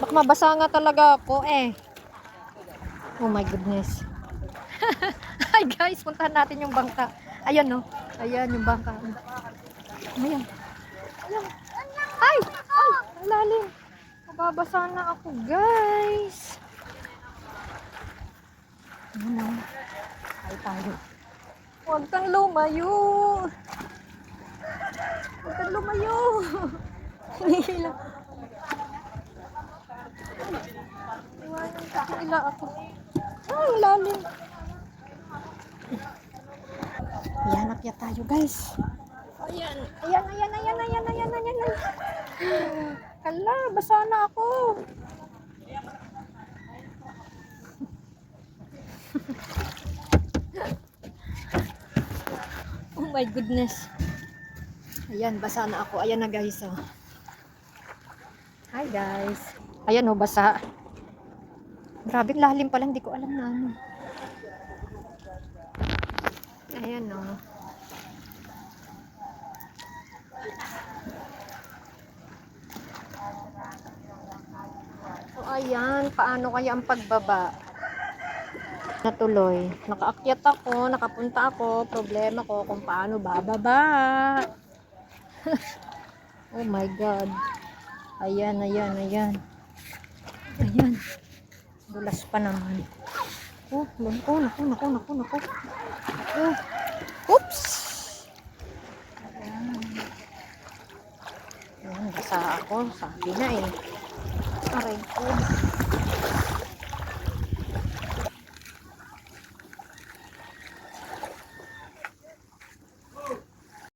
Mabasa nga talaga ako eh. Oh my goodness. Hi guys, puntahan natin yung bangka. Ayan no. Ayan yung bangka. Ayan. Ayan. Ay! Ay! Ang lalim. Mababasa na ako guys. Ano? Ay tayo. Huwag kang lumayo. Huwag kang lumayo. Hinihila. Iwanan ka. Hinihila ako. Ay, lalim. Ayan, akyat tayo guys. Ayan. Ayan, ayan, ayan, ayan, ayan, ayan, ayan. Hala, basa na ako. Oh my goodness. Ayan, basa na ako. Ayan na guys. Oh. Hi guys. Ayan oh, basa. Grabe, lalim pala. Hindi ko alam na ano. Ayan oh. So ayan, paano kaya ang pagbaba? Natuloy. Nakaakyat ako, nakapunta ako. Problema ko kung paano bababa. Oh my God. Ayan, ayan, ayan. Ayan. Dulas pa naman. Oh, naku, naku, naku, naku, naku. Oh. Oops! Ayan. Ayan, basa ako. Sabi na eh. Aray ko.